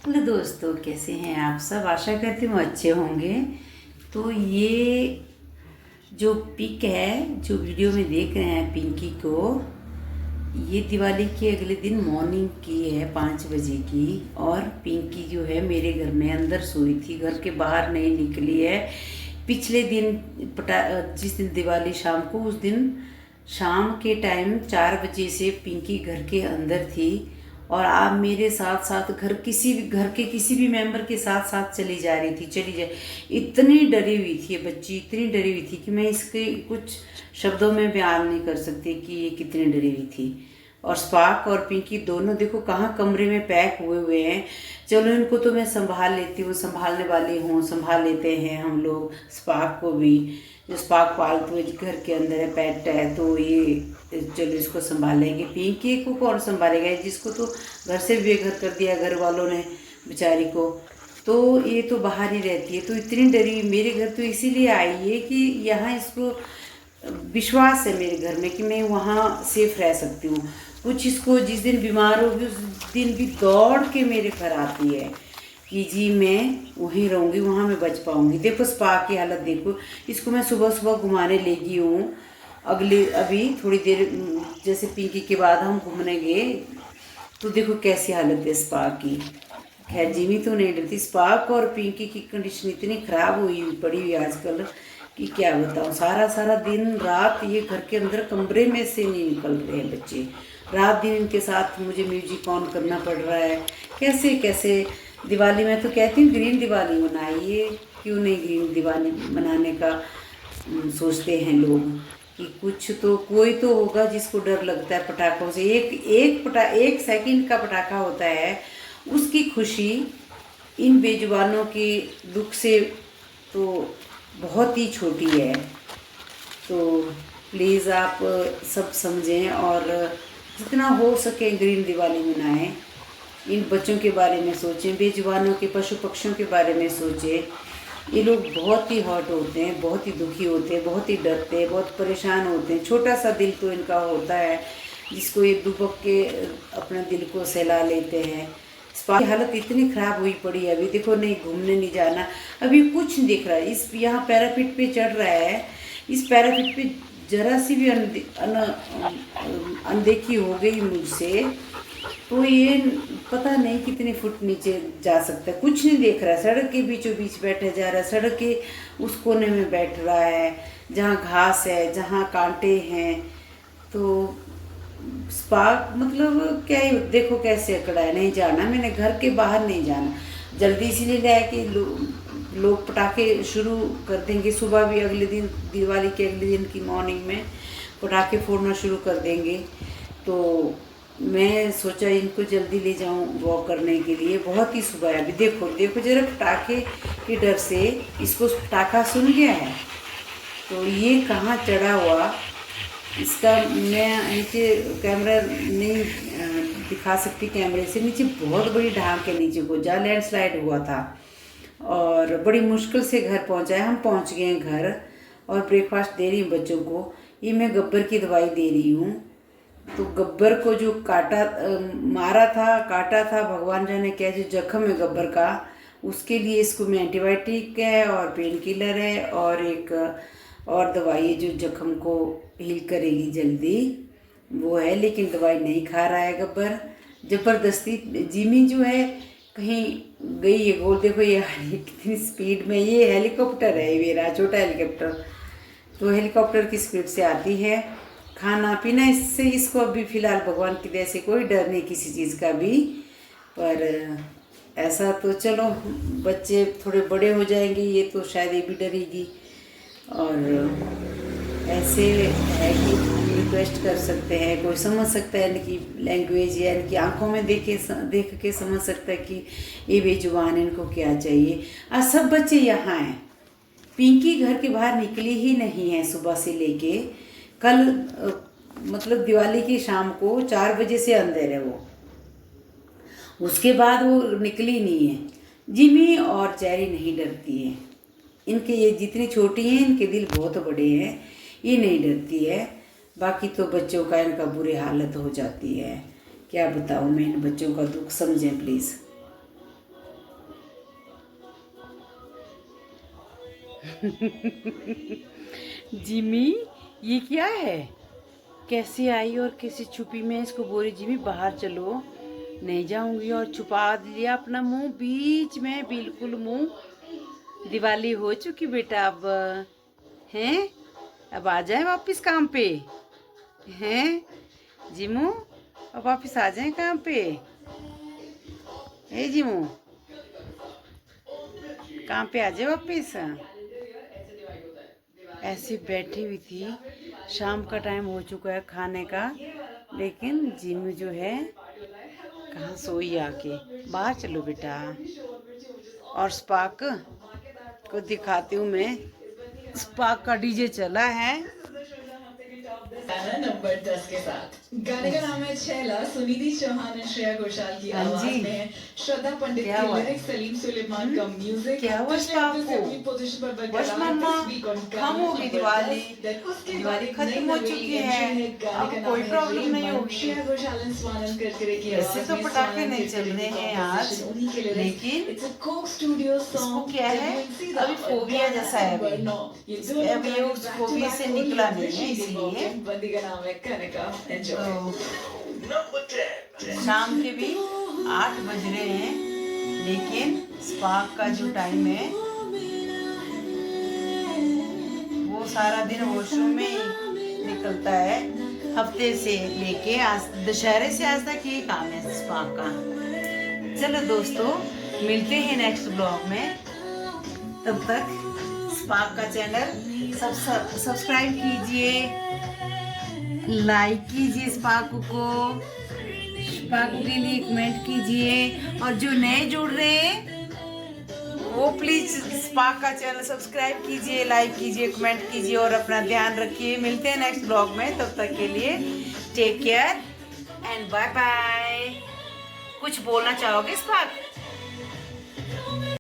Hello दोस्तों, कैसे हैं आप सब। आशा करती हूँ अच्छे होंगे। तो ये जो पिक है, जो वीडियो में देख रहे हैं पिंकी को, ये दिवाली के अगले दिन मॉर्निंग की है 5 बजे की। और पिंकी जो है मेरे घर में अंदर सोई थी, घर के बाहर नहीं निकली है। पिछले दिन जिस दिन दिवाली शाम को, उस दिन शाम के टाइम 4 बजे से पिंकी घर के अंदर थी। और आप मेरे साथ साथ घर के किसी भी मेंबर के साथ साथ चली जा रही थी, चली जाए। इतनी डरी हुई थी ये बच्ची, इतनी डरी हुई थी कि मैं इसके कुछ शब्दों में बयान नहीं कर सकती कि ये कितनी डरी हुई थी। और स्पार्क और पिंकी दोनों देखो कहाँ कमरे में पैक हुए हुए हैं। चलो इनको तो मैं संभाल लेती हूँ, संभालने वाली हूँ, संभाल लेते हैं हम लोग स्पार्क को भी। जो स्पार्क पालतू घर के अंदर है, पेट है, तो ये चलो इसको संभाल लेंगे। पिंकी को कौन संभालेगा, जिसको तो घर से बेघर कर दिया घर वालों ने बेचारी को। तो ये तो बाहर ही रहती है, तो इतनी डरी मेरे घर तो इसीलिए आई है कि यहाँ इसको विश्वास है मेरे घर में कि मैं वहाँ सेफ रह सकती हूँ। कुछ इसको जिस दिन बीमार होगी उस दिन भी दौड़ के मेरे घर आती है कि जी मैं वहीं रहूँगी, वहाँ मैं बच पाऊँगी। देखो स्पा की हालत देखो, इसको मैं सुबह सुबह घुमाने ले गई हूँ। अभी थोड़ी देर जैसे पिंकी के बाद हम घूमने गए तो देखो कैसी हालत है स्पा की। खैर जिमी तो नहीं डरती, स्पार्क और पिंकी की कंडीशन इतनी ख़राब हुई पड़ी हुई आजकल कि क्या बताऊँ। सारा सारा दिन रात ये घर के अंदर कमरे में से नहीं निकल रहे हैं बच्चे। रात दिन इनके साथ मुझे म्यूजिक ऑन करना पड़ रहा है। कैसे कैसे दिवाली में तो कहती हूँ ग्रीन दिवाली मनाइए, क्यों नहीं ग्रीन दिवाली मनाने का सोचते हैं लोग कि कुछ तो कोई तो होगा जिसको डर लगता है पटाखों से। एक सेकंड का पटाखा होता है, उसकी खुशी इन बेजुबानों के दुख से तो बहुत ही छोटी है। तो प्लीज़ आप सब समझें और जितना हो सके ग्रीन दिवाली मनाएं। इन बच्चों के बारे में सोचें, बेजुबानों के पशु पक्षियों के बारे में सोचें। ये लोग बहुत ही हर्ट होते हैं, बहुत ही दुखी होते हैं, बहुत ही डरते हैं, बहुत परेशान होते हैं। छोटा सा दिल तो इनका होता है जिसको ये दुबक के अपने दिल को सहला लेते हैं। की हालत इतनी ख़राब हुई पड़ी है। अभी देखो नहीं घूमने नहीं जाना, अभी कुछ नहीं दिख रहा है। इस यहाँ पैरापीट पे चढ़ रहा है, इस पैरापीट पे जरा सी भी अनदेखी हो गई मुझसे तो ये पता नहीं कितने फुट नीचे जा सकता है। कुछ नहीं देख रहा है, सड़क के बीचों बीच बैठा जा रहा है, सड़क के उस कोने में बैठ रहा है जहाँ घास है, जहाँ कांटे हैं। तो स्पार्क मतलब क्या ही देखो कैसे अकड़ा है। नहीं जाना, मैंने घर के बाहर नहीं जाना। जल्दी इसीलिए लाया कि लोग पटाखे शुरू कर देंगे सुबह भी, अगले दिन दिवाली के अगले दिन की मॉर्निंग में पटाखे फोड़ना शुरू कर देंगे। तो मैं सोचा इनको जल्दी ले जाऊं वॉक करने के लिए। बहुत ही सुबह है, अभी देखो देखो जरा पटाखे के डर से इसको पटाखा सुन गया है। तो ये कहाँ चढ़ा हुआ, इसका मैं नीचे कैमरा नहीं दिखा सकती कैमरे से। नीचे बहुत बड़ी ढाल के नीचे को जहाँ लैंडस्लाइड हुआ था और बड़ी मुश्किल से घर पहुँचा है। हम पहुँच गए हैं घर और ब्रेकफास्ट दे रही हूँ बच्चों को। ये मैं गब्बर की दवाई दे रही हूँ। तो गब्बर को जो मारा था, काटा था, भगवान जाने क्या जो जख्म है गब्बर का, उसके लिए इसको मैं एंटीबायोटिक है और पेन किलर है और एक और दवाई है जो जख्म को हील करेगी जल्दी, वो है। लेकिन दवाई नहीं खा रहा है गब्बर ज़बरदस्ती। जिमी जो है कहीं गई है गोल, देखो ये कितनी स्पीड में, ये हेलीकॉप्टर है मेरा छोटा हेलीकॉप्टर, तो हेलीकॉप्टर की स्पीड से आती है। खाना पीना इससे इसको अभी फ़िलहाल भगवान की दया से कोई डर नहीं किसी चीज़ का भी। पर ऐसा तो चलो बच्चे थोड़े बड़े हो जाएंगे, ये तो शायद ये भी डरेगी। और ऐसे है कि रिक्वेस्ट कर सकते हैं, कोई समझ सकता है इनकी लैंग्वेज या इनकी आंखों में देख के समझ सकता है कि ये बेजुबान इनको क्या चाहिए। आज सब बच्चे यहाँ हैं, पिंकी घर के बाहर निकली ही नहीं है सुबह से लेके कल, मतलब दिवाली की शाम को 4 बजे से अंदर है वो, उसके बाद वो निकली नहीं है। जिमी और चेरी नहीं डरती है, इनके ये जितनी छोटी हैं इनके दिल बहुत बड़े हैं, ये नहीं डरती है। बाकी तो बच्चों का इनका बुरी हालत हो जाती है। क्या बताऊँ मैं, इन बच्चों का दुख समझें प्लीज़। जिमी ये क्या है? कैसे आई और कैसे छुपी? मैं इसको बोली जिमी बाहर चलो, नहीं जाऊंगी, और छुपा दिया अपना मुंह बीच में, बिल्कुल मुंह। दिवाली हो चुकी बेटा अब, हैं? अब आ जाए वापस काम पे, हैं जिमू? अब वापस आ जाए काम पे, हे जिमू? काम पे आ जाए वापस। ऐसे बैठी हुई थी, शाम का टाइम हो चुका है खाने का, लेकिन जिमू जो है कहाँ सोई आके। बाहर चलो बेटा। और स्पार्क को दिखाती हूँ मैं, स्पार्क का डीजे चला है। गाना नंबर 10 के साथ गाने का नाम है छैला, सुनिधि चौहान और श्रेया घोषाल की आवाज में है, श्रद्धा पंडित के लिरिक्स, सलीम सुलेमान का म्यूजिक। क्या हुआ स्पार्क को? बस मम्मा कम होगी दिवाली, दिवाली खत्म हो चुकी है, अब कोई प्रॉब्लम नहीं होगी। श्रेया घोषाल और स्वानंद करकरे की वैसे आवाज तो में पटाखे नहीं चल रहे हैं आज, लेकिन इसको क्या है, अभी फोबिया जैसा है, अभी ये उस फोबिया से निकला नहीं है, इसलिए बंदी का नाम है कनिका। शाम के भी 8 बज रहे हैं, लेकिन स्पार्क का जो टाइम है वो सारा दिन वॉशरूम में ही निकलता है। हफ्ते से लेके आज दशहरे से आज तक यही काम है स्पार्क का। चलो दोस्तों, मिलते हैं नेक्स्ट ब्लॉग में। तब तक स्पार्क का चैनल सब्सक्राइब कीजिए, लाइक कीजिए, स्पार्क के लिए कमेंट कीजिए, और जो नए जुड़ रहे हैं वो प्लीज स्पार्क का चैनल सब्सक्राइब कीजिए, लाइक कीजिए, कमेंट कीजिए, और अपना ध्यान रखिए। मिलते हैं नेक्स्ट ब्लॉग में, तब तक के लिए take care and bye bye. कुछ बोलना चाहोगे स्पार्क?